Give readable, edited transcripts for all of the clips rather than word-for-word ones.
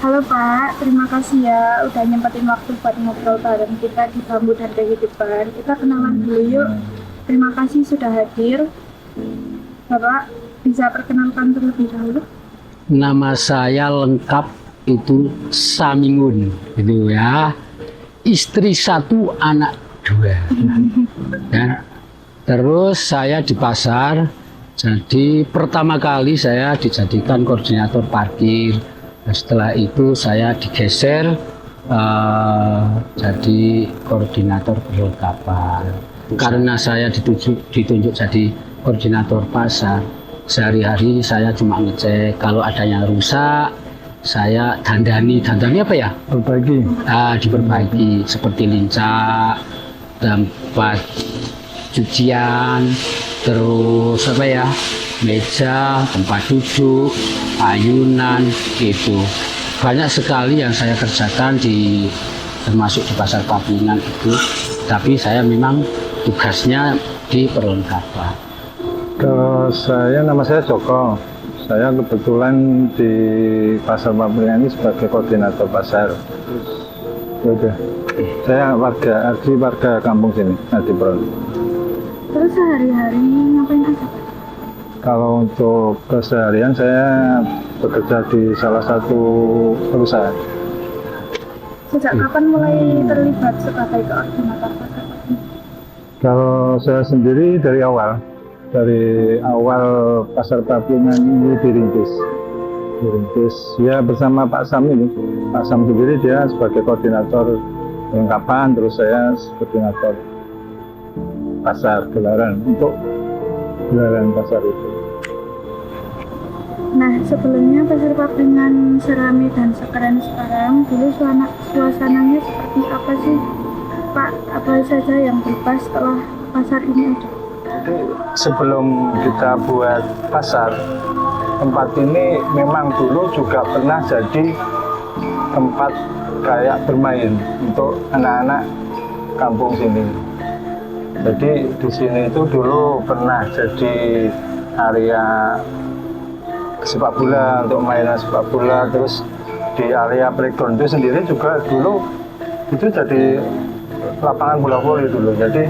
Halo Pak, terima kasih ya udah nyempetin waktu buat ngobrol bareng kita di Bambu dan Kehidupan. Kita kenalan dulu yuk. Terima kasih sudah hadir. Bapak bisa perkenalkan terlebih dahulu? Nama saya lengkap itu Samingun, gitu ya. Istri 1, anak 2. Ya. Terus saya di pasar, jadi pertama kali saya dijadikan koordinator parkir. Nah, setelah itu saya digeser jadi koordinator perlengkapan. Karena saya ditunjuk jadi koordinator pasar, sehari-hari saya cuma ngecek kalau ada yang rusak, saya dandani apa ya? Perbaiki. Diperbaiki seperti lincah, tempat cucian, terus apa ya? Meja, tempat duduk, ayunan, gitu. Banyak sekali yang saya kerjakan termasuk di pasar Papringan itu. Tapi saya memang tugasnya di perlengkapan. Kalau nama saya Joko. Saya kebetulan di pasar Papringan ini sebagai koordinator pasar. Udah. Saya warga kampung sini, Adipron. Terus sehari-hari ngapain aja Pak? Kalau untuk keseharian saya bekerja di salah satu perusahaan. Sejak kapan mulai terlibat sebagai koordinator pasar? Kalau saya sendiri dari awal pasar Papringan ini dirintis ya bersama Pak Sam ini. Pak Sam sendiri dia sebagai koordinator perlengkapan, terus saya koordinator pasar gelaran untuk gelaran pasar itu. Nah, sebelumnya pasar Papringan serami dan sekeren sekarang, dulu suasananya seperti apa sih Pak? Apa saja yang berubah setelah pasar ini ada? Jadi sebelum kita buat pasar, tempat ini memang dulu juga pernah jadi tempat kayak bermain untuk anak-anak kampung sini. Jadi di sini itu dulu pernah jadi area sepak bola, untuk mainan sepak bola. Terus di area playground itu sendiri juga dulu itu jadi lapangan bola voli dulu. Jadi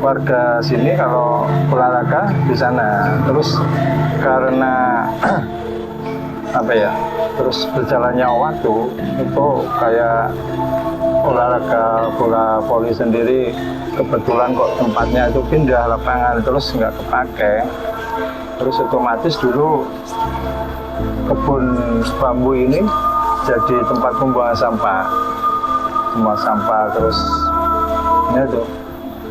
warga sini kalau olahraga di sana. Terus karena terus berjalannya waktu itu kayak olahraga bola voli sendiri, kebetulan kok tempatnya itu pindah lapangan terus nggak kepake. Terus otomatis dulu kebun bambu ini jadi tempat pembuangan sampah, semua sampah. Terus ini tuh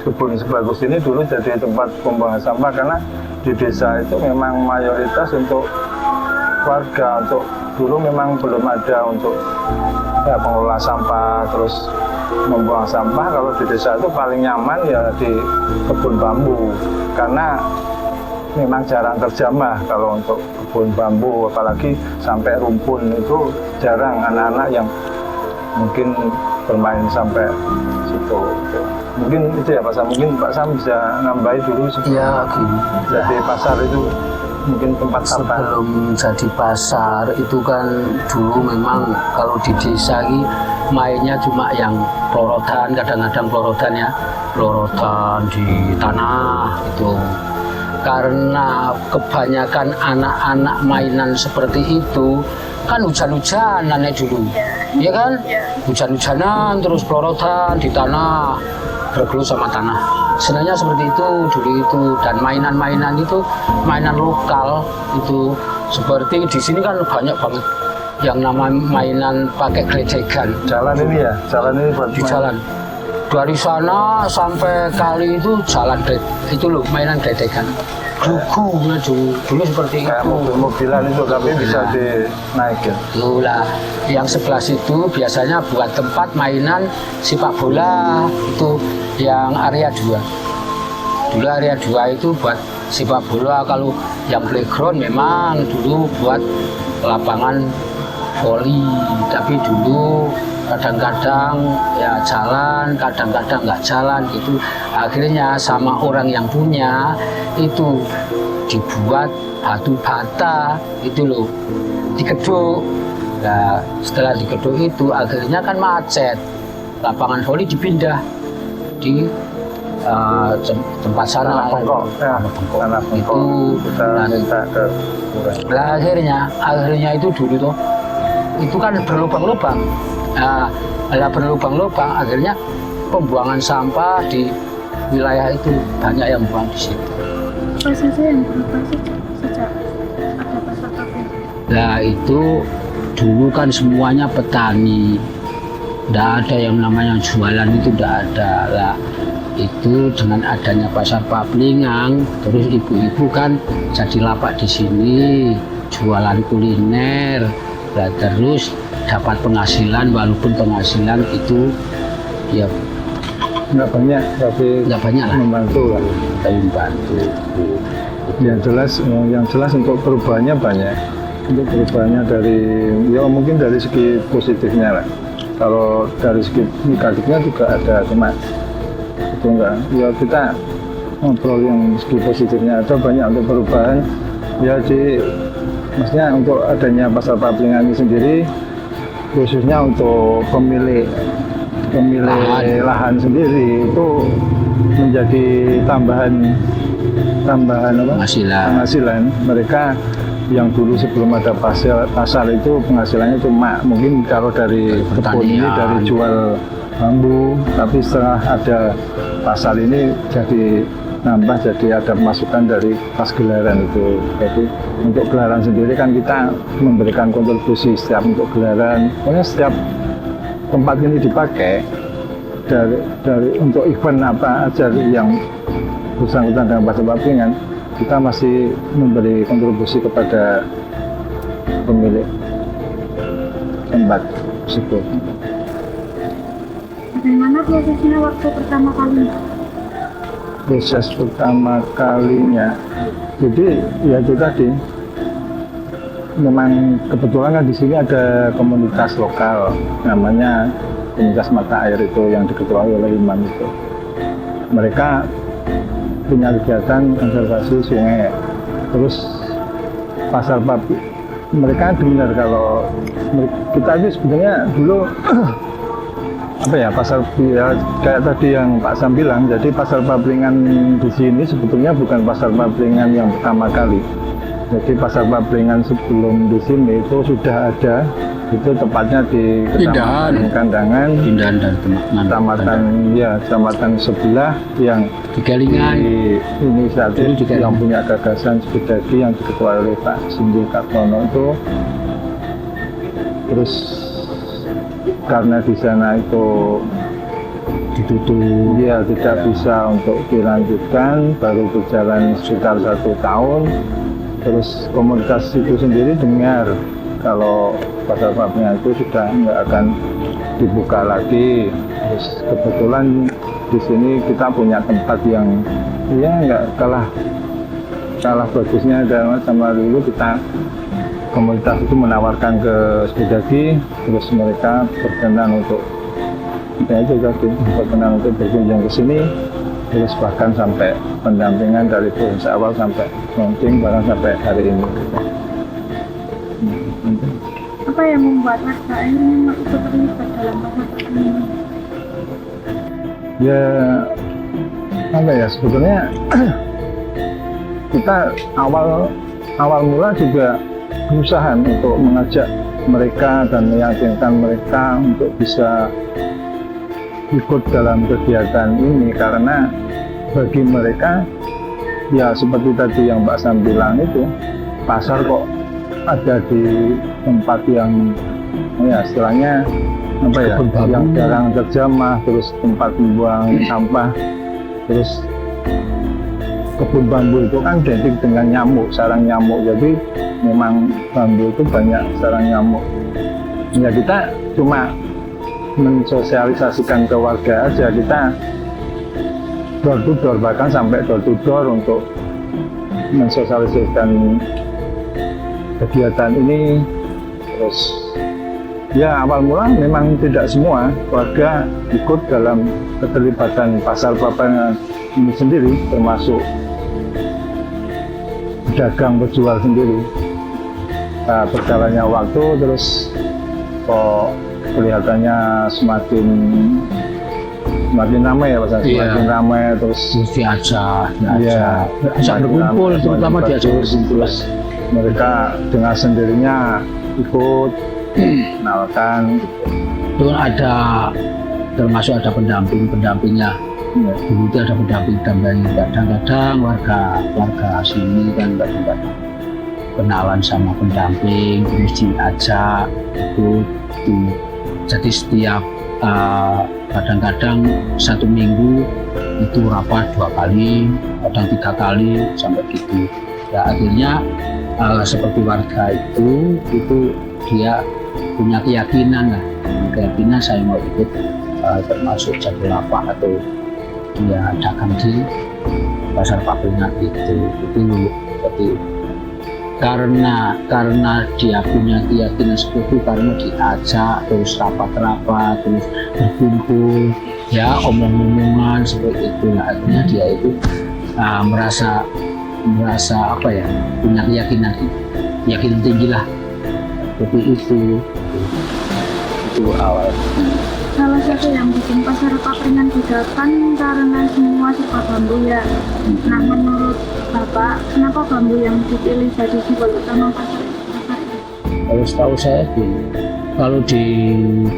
kebun sebagus ini dulu jadi tempat pembuangan sampah karena di desa itu memang mayoritas untuk warga, untuk dulu memang belum ada untuk pengelola sampah terus membuang sampah. Kalau di desa itu paling nyaman ya di kebun bambu karena memang jarang terjamah. Kalau untuk kebun bambu apalagi sampai rumpun itu jarang anak-anak yang mungkin bermain sampai situ. Mungkin itu ya Pak Sam, mungkin Pak Sam bisa nambahi dulu Ya, gini. Jadi pasar itu mungkin tempat apa? Sebelum jadi pasar itu kan dulu memang kalau di desa ini mainnya cuma yang pelorotan, kadang-kadang pelorotan di tanah itu. Karena kebanyakan anak-anak mainan seperti itu kan hujan-hujanan ya dulu, ya kan? Hujan-hujanan terus pelorotan di tanah, bergelut sama tanah. Sebenarnya seperti itu dulu itu, dan mainan-mainan itu mainan lokal itu seperti di sini kan banyak banget yang nama mainan pakai gelejekan. Jalan ini ya, jalan ini buat di jalan. Dari sana sampai kali itu jalan itu loh mainan gelejekan. Dulu seperti kayak itu. Mobil-mobilan itu tapi bisa dinaikin. Lah, yang sebelah situ biasanya buat tempat mainan sepak bola itu yang area 2. Dulu area 2 itu buat sepak bola. Kalau yang playground memang dulu buat lapangan voli. Tapi dulu kadang-kadang ya jalan, kadang-kadang nggak jalan gitu. Akhirnya sama orang yang punya itu dibuat batu bata itu loh, digeduk Nah, setelah digeduk itu akhirnya kan macet. Lapangan voli dipindah di tempat sana. Tanah Bengkok Itu kita minta ke Kelurahan. Nah, akhirnya itu dulu tuh itu kan berlubang-lubang. Nah, berlubang-lubang akhirnya pembuangan sampah di wilayah itu banyak yang buang di situ. Apa saja yang berubah sejak ada pasar papling? Nah, itu dulu kan semuanya petani, tidak ada yang namanya jualan, itu tidak ada lah. Itu dengan adanya pasar Paplingang, terus ibu-ibu kan jadi lapak di sini, jualan kuliner, nah, terus dapat penghasilan, walaupun penghasilan itu ya Nggak banyak, tapi nggak banyak lah, membantu lah. tapi membantu. Yang jelas untuk perubahannya banyak. Untuk perubahannya dari, ya mungkin dari segi positifnya lah. Kalau dari segi negatifnya juga ada, cuma itu enggak. Ya kita ngobrol yang segi positifnya ada banyak untuk perubahan. Ya maksudnya untuk adanya pasar Paplingan ini sendiri, khususnya untuk pemilik lahan sendiri itu menjadi tambahan apa? Penghasilan mereka yang dulu sebelum ada pasar itu penghasilannya cuma mungkin kalau dari kebun ini dari jual bambu, tapi setelah ada pasar ini jadi nambah, jadi ada masukan dari pas gelaran itu. Jadi untuk gelaran sendiri kan kita memberikan kontribusi setiap untuk gelaran, pokoknya setiap tempat ini dipakai dari untuk event apa aja yang bersangkutan dengan pasar Paplingan, kita masih memberi kontribusi kepada pemilik tempat tersebut. Bagaimana prosesnya waktu pertama kali? Proses pertama kalinya, jadi ya itu tadi, memang kebetulan kan di sini ada komunitas lokal, namanya komunitas mata air itu yang diketuai oleh imam itu. Mereka punya kegiatan konservasi sungai, terus pasar Paplingan. Mereka dengar kalau kita ini sebenarnya dulu apa ya, pasar ya, kayak tadi yang Pak Sam bilang, jadi pasar Paplingan di sini sebetulnya bukan pasar Paplingan yang pertama kali. Jadi pasar Paplingan sebelum di sini itu sudah ada, itu tepatnya di Kecamatan Kandangan, kecamatan sebelah yang di Galingan. Ini saat ini yang punya gagasan Sepedagi yang diketuai oleh Pak Singgih Kartono itu. Terus karena di sana itu ditutup, ya tidak bisa untuk dilanjutkan, baru berjalan sekitar 1 tahun. Terus komunitas itu sendiri dengar kalau pasar Paplingan itu sudah nggak akan dibuka lagi. Terus kebetulan di sini kita punya tempat yang ya nggak kalah bagusnya sama dulu. Kita komunitas itu menawarkan ke Sepedagi, terus mereka berkenan untuk berkunjung ke sini, terus bahkan sampai pendampingan dari proses awal sampai launching bahkan sampai hari ini. Apa yang membuat warga akhirnya ikut terlibat dalam pasar Paplingan ini? Ya apa ya, sebetulnya kita awal mula juga berusaha untuk mengajak mereka dan meyakinkan mereka untuk bisa ikut dalam kegiatan ini, karena bagi mereka ya seperti tadi yang Mbak Sam bilang itu, pasar kok ada di tempat yang ya istilahnya apa ya, yang jarang terjamah, terus tempat membuang sampah, terus kebun bambu itu kan identik dengan nyamuk, sarang nyamuk. Jadi memang bambu itu banyak sarang nyamuk. Ya kita cuma mensosialisasikan ke warga aja, kita door to door, bahkan sampai door to door untuk mensosialisasikan kegiatan ini. Terus ya awal mula memang tidak semua warga ikut dalam keterlibatan pasar Paplingan ini sendiri, termasuk dagang berjual sendiri. Nah, berjalannya waktu terus kok kelihatannya semakin ramai ya Mas, semakin ramai terus diajak iya, berkumpul, terutama diajak berkumpul. terus mereka dengan sendirinya ikut mengenalkan. Itu ada termasuk ada pendampingnya. Ya, dulu itu ada pendamping. Kadang-kadang warga sini kan kadang-kadang kenalan sama pendamping, terus diajak ikut. Jadi setiap kadang-kadang 1 minggu itu rapat 2 kali, kadang 3 kali sampai gitu. Ya akhirnya seperti warga itu dia punya keyakinan saya mau ikut termasuk jadi lapak atau dia dagang di pasar papringan itu jadi karena dia punya keyakinan seperti itu, karena diajak terus rapat-rapat terus berkumpul ya omong-omongan seperti itu, nah, akhirnya dia itu merasa apa ya, punya keyakinan tinggi lah seperti itu awal. Salah satu yang bikin pasar papringan didakan karena semua serba bambu ya. Nah, menurut Bapak, kenapa bambu yang dipilih jadi simbol utama pasar ini? Kalau setahu saya kalau di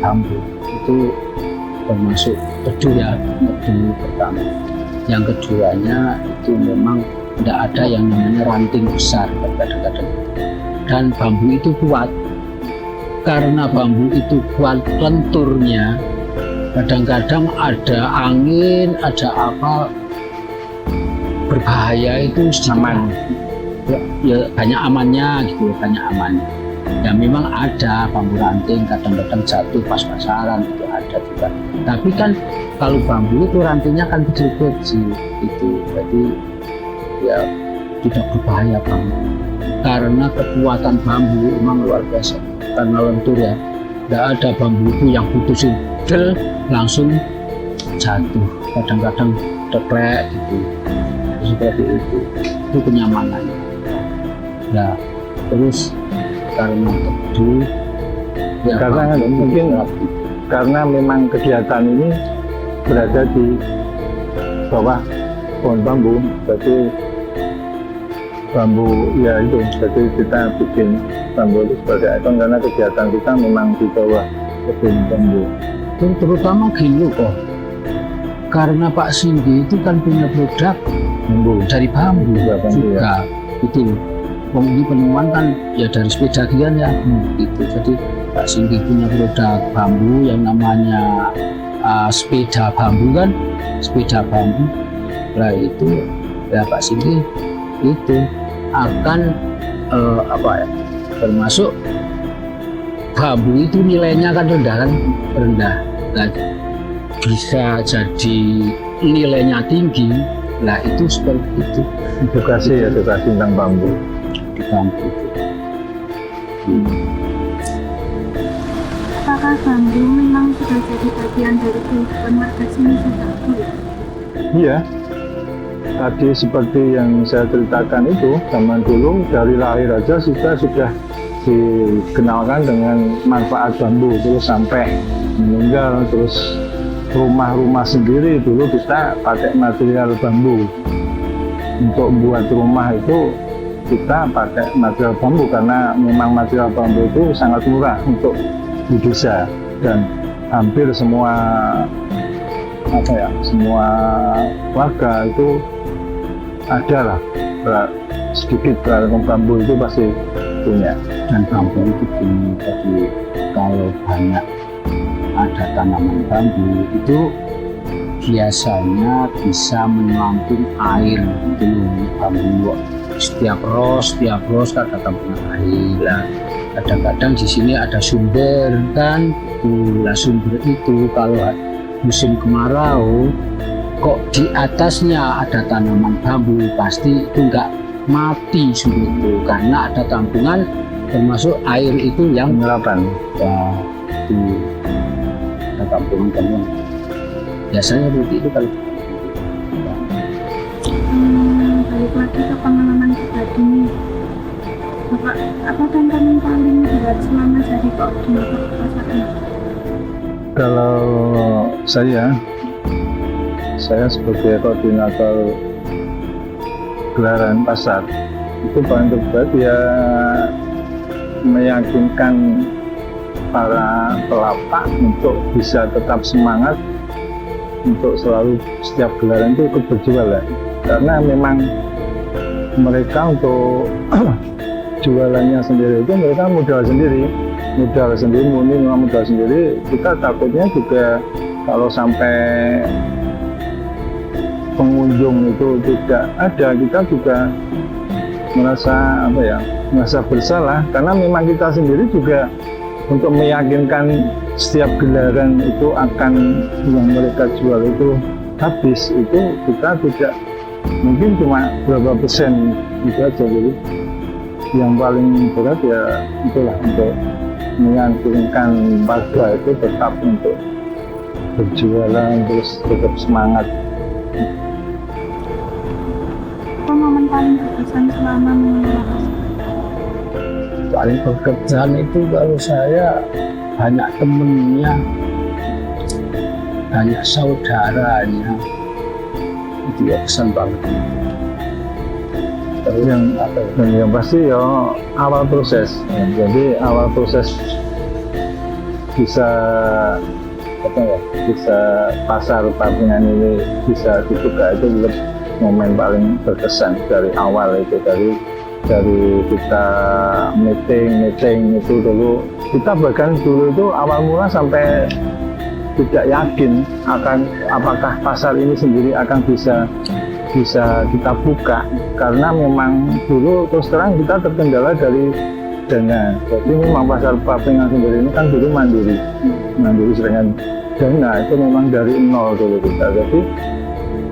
bambu itu termasuk teduh pertama. Yang keduanya itu memang tidak ada yang namanya ranting besar kadang-kadang. Dan bambu itu kuat. Karena bambu itu kuat lenturnya, kadang-kadang ada angin, ada apa berbahaya itu aman. Ya banyak amannya gitu, banyak amannya. Ya memang ada bambu ranting kadang-kadang jatuh pas pasaran itu ada juga. Tapi kan kalau bambu itu rantingnya kan kecil-kecil itu, jadi ya tidak berbahaya bambu. Karena kekuatan bambu memang luar biasa. Karena lentur ya, tidak ada bambu itu yang putusin langsung jatuh, kadang-kadang teklek gitu, seperti itu kenyamanannya. Nah terus karena teduh ya, karena mungkin karena memang kegiatan ini berada di bawah pohon bambu, berarti bambu ya itu, jadi kita bikin bambu itu sebagai ikon karena kegiatan kita memang di bawah kebun bambu. Terutama gini kok, karena Pak Singgi itu kan punya produk Bambu dari bambu juga, ya. Itu ini penemuan kan ya dari sepeda gian ya, itu jadi Pak Singgi punya produk bambu yang namanya sepeda bambu kan, sepeda bambu. Nah itu ya Pak Singgi itu akan apa ya, termasuk bambu itu nilainya kan rendah. Nah, bisa jadi nilainya tinggi. Nah itu seperti itu. Edukasi tentang bambu Di bambu itu. Apakah bambu memang sudah jadi bagian dari kehidupan warga sini sejak dulu? Iya. Tadi seperti yang saya ceritakan itu, zaman dulu dari lahir aja kita sudah dikenalkan dengan manfaat bambu, terus sampai meninggal, terus rumah-rumah sendiri dulu kita pakai material bambu. Untuk buat rumah itu kita pakai material bambu karena memang material bambu itu sangat murah untuk di desa, dan hampir semua semua warga itu ada lah sedikit barang bambu itu pasti punya. Dan bambu itu gini, jadi kalau banyak ada tanaman bambu itu biasanya bisa menampung air itu bambu. Setiap ros kadang-kadang punya air lah. Kadang-kadang di sini ada sumber kan, lah sumber itu kalau musim kemarau kok di atasnya ada tanaman bambu, pasti itu enggak mati sumber itu karena ada tampungan, termasuk air itu yang Penyerapan. ya itu ada tampungan biasanya seperti itu kalau Balik lagi ke pengalaman pribadi nih. Bapak Bapak, apa tantangan paling berat selama jadi koordinator pasar ini? Kalau saya sebagai koordinator gelaran pasar itu paling terberat ya meyakinkan para pelapak untuk bisa tetap semangat untuk selalu setiap gelaran itu ikut berjualan, karena memang mereka untuk jualannya sendiri itu mereka modal sendiri murni memang modal sendiri. Kita takutnya juga kalau sampai pengunjung itu tidak ada, kita juga merasa bersalah, karena memang kita sendiri juga untuk meyakinkan setiap gelaran itu akan yang mereka jual itu habis, itu kita tidak mungkin cuma berapa persen itu aja. Jadi yang paling berat ya itulah untuk meyakinkan warga itu tetap untuk berjualan terus tetap semangat. Apa momen paling berkesan selama mengelola pasar? Paling berkesan itu kalau saya banyak temennya, banyak saudaranya, itu ya kesan banget. Terus yang pasti ya awal proses ya. Jadi awal proses bisa pasar Papringan ini bisa dibuka itu momen paling berkesan dari awal itu, dari kita meeting itu dulu. Kita bahkan dulu itu awal mula sampai tidak yakin apakah pasar ini sendiri akan bisa kita buka, karena memang dulu terus terang kita terkendala dari dana. Jadi memang pasar Papringan sendiri ini kan dulu mandiri dengan dana itu memang dari nol dulu kita. Jadi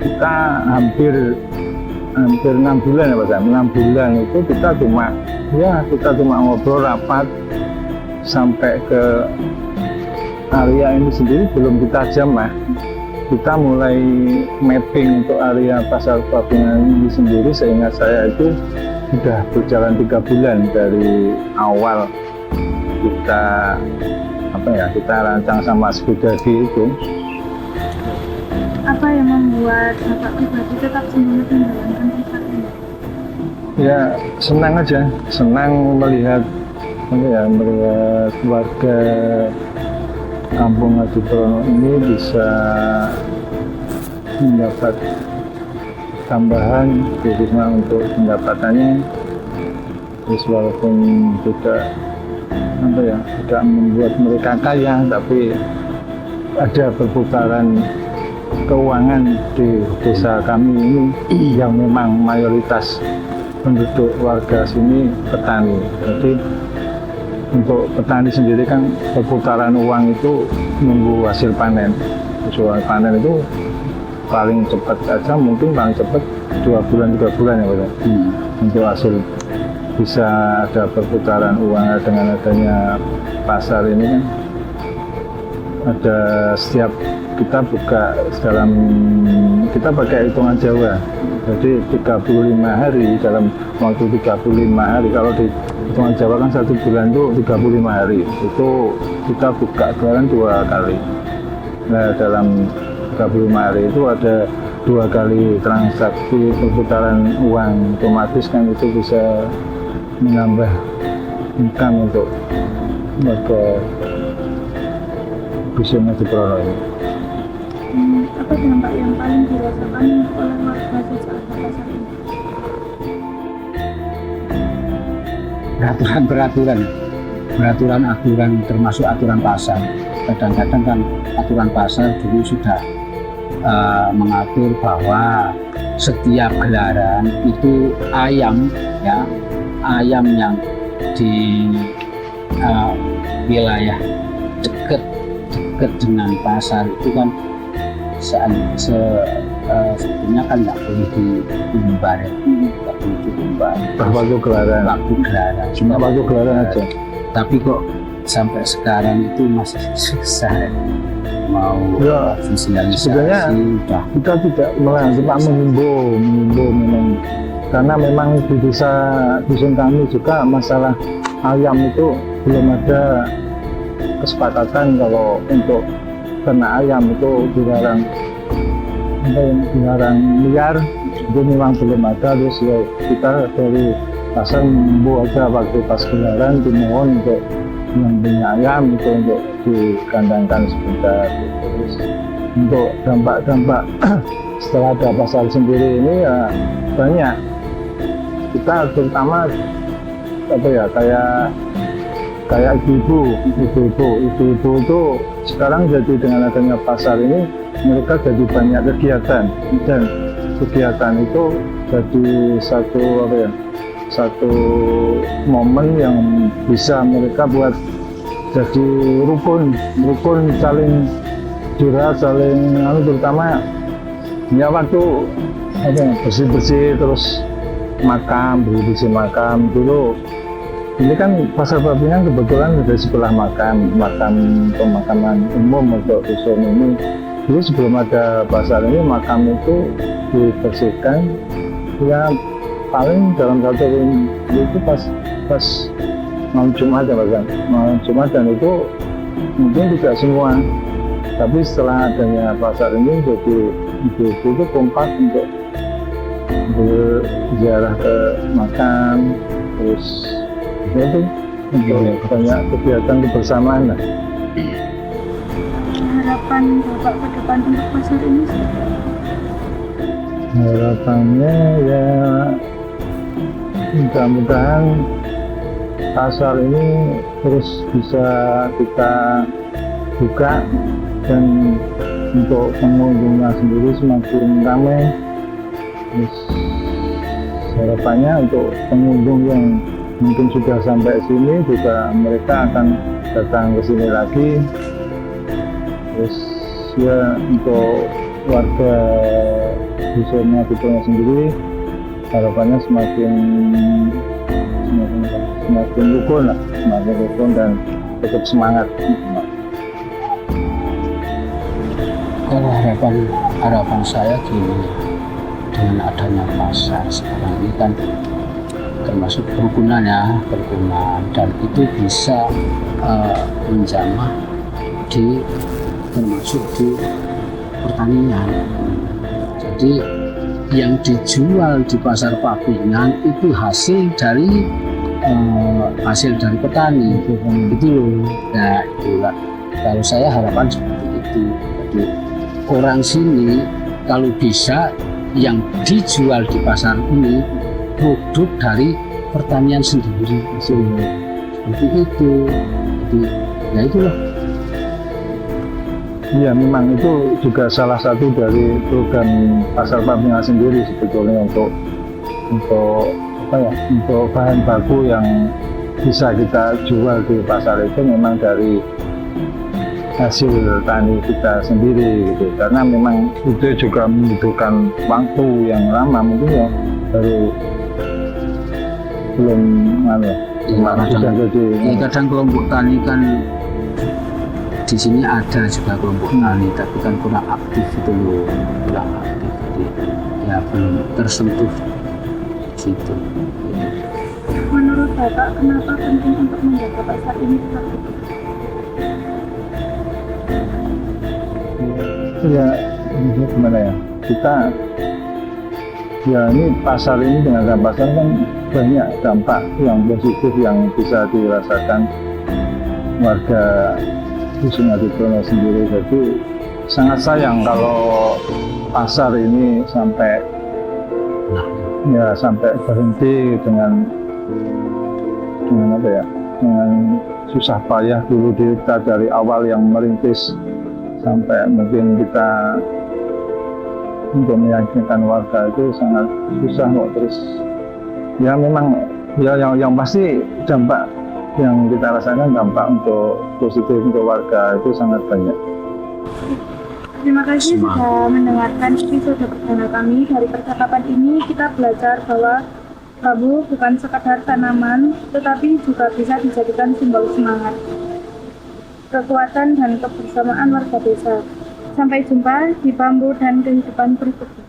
kita hampir 6 bulan ya Pak Sam, 6 bulan itu kita cuma ngobrol rapat sampai ke area ini sendiri belum kita jamah. Kita mulai mapping untuk area pasar Papringan ini sendiri, seingat saya itu sudah berjalan 3 bulan dari awal kita rancang sama Sekudagi itu. Apa yang membuat Bapak pribadi tetap semangat menjalankan pasar ini? Ya senang aja, senang melihat warga Kampung Adiprono ini bisa mendapat tambahan khususnya untuk pendapatannya, terus walaupun tidak membuat mereka kaya, tapi ada perputaran keuangan di desa kami ini yang memang mayoritas penduduk warga sini petani. Jadi untuk petani sendiri kan perputaran uang itu nunggu hasil panen. Hasil panen itu paling cepat aja, mungkin paling cepat 2 bulan 3 bulan ya Pak. Untuk hasil bisa ada perputaran uang dengan adanya pasar ini kan ada setiap kita buka kita pakai hitungan Jawa. Jadi 35 hari, dalam waktu 35 hari, kalau di hitungan Jawa kan 1 bulan itu 35 hari, itu kita buka gelaran 2 kali. Nah dalam 35 hari itu ada 2 kali transaksi perputaran uang, otomatis kan itu bisa menambah income untuk warga Dusun Adiprono ini. Apa dampak yang paling dirasakan oleh warga saat pasar ini? Aturan termasuk aturan pasar. Kadang-kadang kan aturan pasar dulu sudah mengatur bahwa setiap gelaran itu ayam yang di wilayah dekat dengan pasar itu kan sebetulnya kan nggak boleh diumbar, waktu gelaran cuma waktu gelaran aja. Tapi kok sampai sekarang itu masih susah mau sosialisasi. Sebenarnya kita tidak cuma menghimbau memang karena memang di desa dusun kami juga masalah ayam itu belum ada kesepakatan kalau untuk ternak ayam itu dilarang liar, itu memang belum ada. Terus ya kita dari pasar membu aja waktu pas gelaran dimohon untuk yang punya ayam itu untuk dikandangkan sebentar. Terus untuk dampak-dampak setelah ada pasar sendiri ini ya banyak. Kita terutama apa ya, kayak ibu-ibu itu sekarang jadi dengan adanya pasar ini mereka jadi banyak kegiatan, dan kegiatan itu jadi satu momen yang bisa mereka buat jadi rukun saling curhat, saling terutama ya waktu bersih terus bersih makam dulu. Ini kan pasar Papringan kebetulan ada sebelah makam pemakaman umum untuk dusun ini. Jadi sebelum ada pasar ini makam itu dibersihkan ya paling dalam satu itu pas malam Jumat ya bahkan malam Jumat, dan itu mungkin tidak semua, tapi setelah adanya pasar ini jadi ibu-ibu itu kompak untuk berziarah ke makam, terus itu untuk banyak kegiatan kebersamaan lah. Harapan Bapak ke depan untuk pasar ini seperti apa? Harapannya ya mudah-mudahan pasar ini terus bisa kita buka dan untuk pengunjungnya sendiri semakin ramai. Terus harapannya untuk pengunjung yang mungkin sudah sampai sini juga mereka akan datang ke sini lagi. Terus ya untuk warga dusunnya sendiri harapannya semakin rukun dan tetap semangat. Kalau harapan saya gini, dengan adanya pasar sekarang ini kan termasuk kerukunan dan itu bisa menjamah termasuk di pertanian. Jadi yang dijual di pasar Papringan itu hasil dari petani itu loh. Nah itulah kalau saya harapan seperti itu. Jadi orang sini kalau bisa yang dijual di pasar ini produk dari pertanian sendiri, seperti itu. Jadi ya itulah. Iya, memang itu juga salah satu dari program pasar Papringan sendiri sebetulnya untuk bahan baku yang bisa kita jual di pasar itu memang dari hasil tani kita sendiri gitu. Karena memang itu juga membutuhkan waktu yang lama, mungkin ya belum kadang kelompok tani kan di sini ada juga kelompok tani, tapi kan kurang aktif itu loh, jadi ya belum tersentuh di situ. Menurut Bapak, kenapa penting untuk menjaga pasar ini tetap hidup? Ya, ini gimana ya? Ini pasar ini dengan pasar kan banyak dampak yang positif yang bisa dirasakan warga Dusun Adidono sendiri. Jadi sangat sayang kalau pasar ini sampai berhenti dengan susah payah dulu kita dari awal yang merintis sampai mungkin kita untuk meyakinkan warga itu sangat susah kok. Terus ya memang ya yang pasti dampak yang kita rasakan dampak untuk positif untuk warga itu sangat banyak. Terima kasih sudah mendengarkan episode perdana kami. Dari percakapan ini kita belajar bahwa bambu bukan sekadar tanaman, tetapi juga bisa dijadikan simbol semangat, kekuatan dan kebersamaan warga desa. Sampai jumpa di Bambu dan Kehidupan berikutnya.